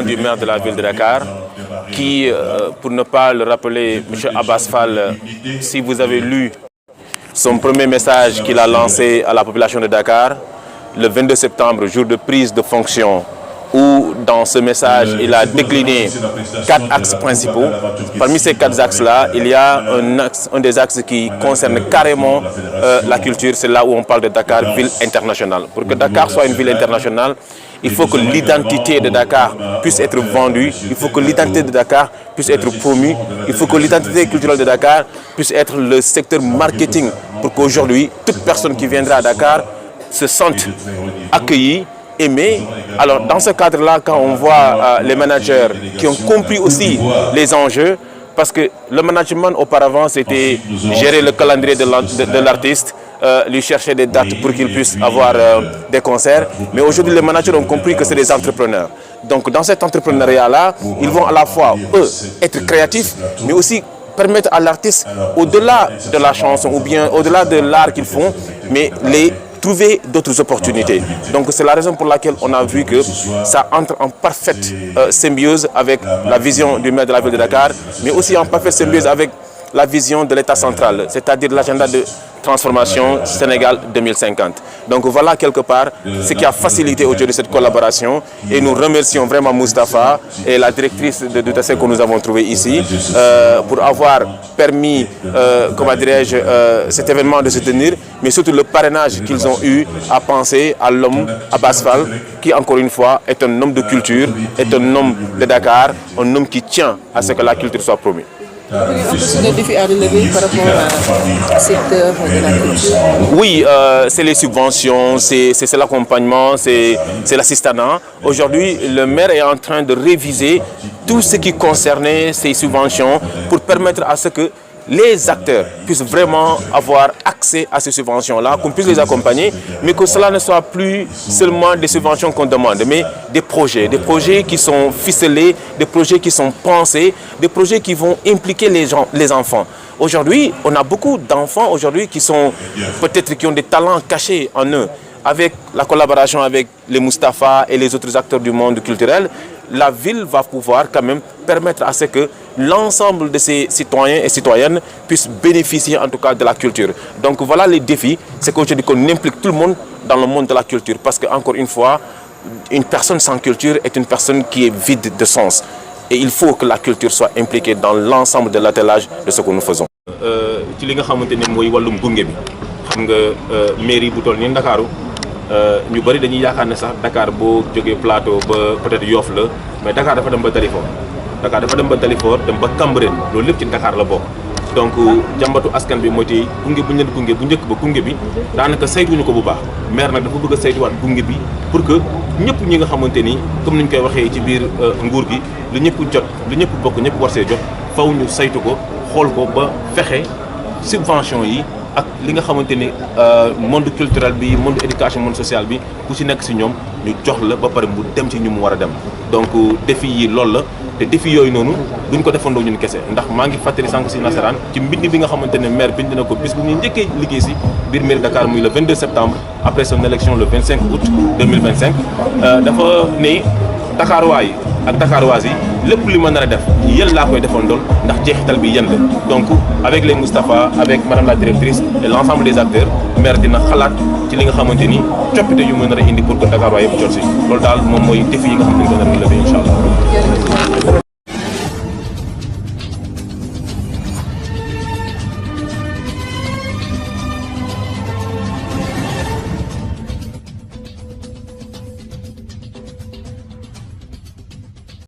vision du maire de la ville de Dakar qui, pour ne pas le rappeler, M. Abass Fall, si vous avez lu son premier message qu'il a lancé à la population de Dakar, le 22 septembre, jour de prise de fonction, où dans ce message, il a décliné 4 axes principaux. Parmi ces 4 axes-là, il y a un des axes qui concerne carrément la culture. C'est là où on parle de Dakar, ville internationale. Pour que Dakar soit une ville internationale, il faut que l'identité de Dakar puisse être vendue, il faut que l'identité de Dakar puisse être promue, il faut que l'identité culturelle de Dakar puisse être le secteur marketing pour qu'aujourd'hui, toute personne qui viendra à Dakar se sente accueillie, aimée. Alors dans ce cadre-là, quand on voit les managers qui ont compris aussi les enjeux, parce que le management auparavant c'était gérer le calendrier de l'artiste, lui chercher des dates pour qu'il puisse avoir des concerts. Mais aujourd'hui, les managers ont compris que c'est des entrepreneurs. Donc dans cet entrepreneuriat-là, ils vont à la fois, eux, être créatifs, mais aussi permettre à l'artiste, au-delà de la chanson ou bien au-delà de l'art qu'ils font, mais trouver d'autres opportunités. Donc c'est la raison pour laquelle on a vu que ça entre en parfaite symbiose avec la vision du maire de la ville de Dakar, mais aussi en parfaite symbiose avec la vision de l'État central, c'est-à-dire l'agenda de transformation Sénégal 2050. Donc voilà quelque part ce qui a facilité aujourd'hui cette collaboration et nous remercions vraiment Moustapha et la directrice de DUTASE que nous avons trouvée ici pour avoir permis, comment dirais-je, cet événement de se tenir, mais surtout le parrainage qu'ils ont eu à penser à l'homme Abass Fall, qui encore une fois est un homme de culture, est un homme de Dakar, un homme qui tient à ce que la culture soit promue. Le défi à relever par rapport à secteur de la culture? Oui, c'est les subventions, c'est l'accompagnement, c'est l'assistanat. Aujourd'hui, le maire est en train de réviser tout ce qui concernait ces subventions pour permettre à ce que les acteurs puissent vraiment avoir accès à ces subventions-là, qu'on puisse les accompagner, mais que cela ne soit plus seulement des subventions qu'on demande, mais des projets qui sont ficelés, des projets qui sont pensés, des projets qui vont impliquer les enfants. Aujourd'hui, on a beaucoup d'enfants aujourd'hui qui sont peut-être qui ont des talents cachés en eux. Avec la collaboration avec les Moustapha et les autres acteurs du monde culturel, la ville va pouvoir quand même permettre à ce que l'ensemble de ces citoyens et citoyennes puissent bénéficier en tout cas de la culture. Donc voilà les défis, c'est qu'aujourd'hui qu'on implique tout le monde dans le monde de la culture. Parce qu'encore une fois, une personne sans culture est une personne qui est vide de sens. Et il faut que la culture soit impliquée dans l'ensemble de l'attelage de ce que nous faisons. ñu bari dañuy yaakaar ne sax Dakar boo jógee plateau ba peut-être Yoff la mais Dakar dafa dem ba Dalifort Dakar dafa dem ba Dalifort dem ba Cambérène loolu lépp ci Dakar la bokk donc jàmbatu askan bi mooy tey gunge bu ñu leen gunge bu njëkk ba gunge bi daanaka saytuñu ko bu baax maire nag dafa bëgg a saytuwaat gunge bi pour que ñëpp ñi nga xamante ni comme ni ñu koy waxee ci biir nguur gi lu ñëpp jot lu ñëpp bokk ñëpp war see jot faw ñu saytu ko xool ko ba fexe subvention yi ak li nga xamante ni monde culturel bi monde éducation monde social bi ku ci nekk ci ñoom ñu jox la ba pare mu dem ci ñu mu war a dem donc défi yi loolu la te défi yooyu noonu duñ ko defandoo ñun kese ndax maa ngi fàttali sànq ci nasaraan ci mbind bi nga xamante ne maire bind na ko bis bu ñuy njëkkee liggéey ci biir mairie Dakar muy le 22 septembre après son élection le 25 août 2025 dafa ne Dakarois ak Dakaroises yi lépp li ma nar a def yéen laa koy defandool ndax jeexital bi yéen la donc avec les Moustapha avec madame la directrice et l'ensemble des acteurs maire dina xalaat ci li nga xamante ni coppite yu mu nar a indi pour que Dakarois yëpp jot ci loolu daal moom mooy défi yi nga xam ne dañ ko nar a relever incha allah.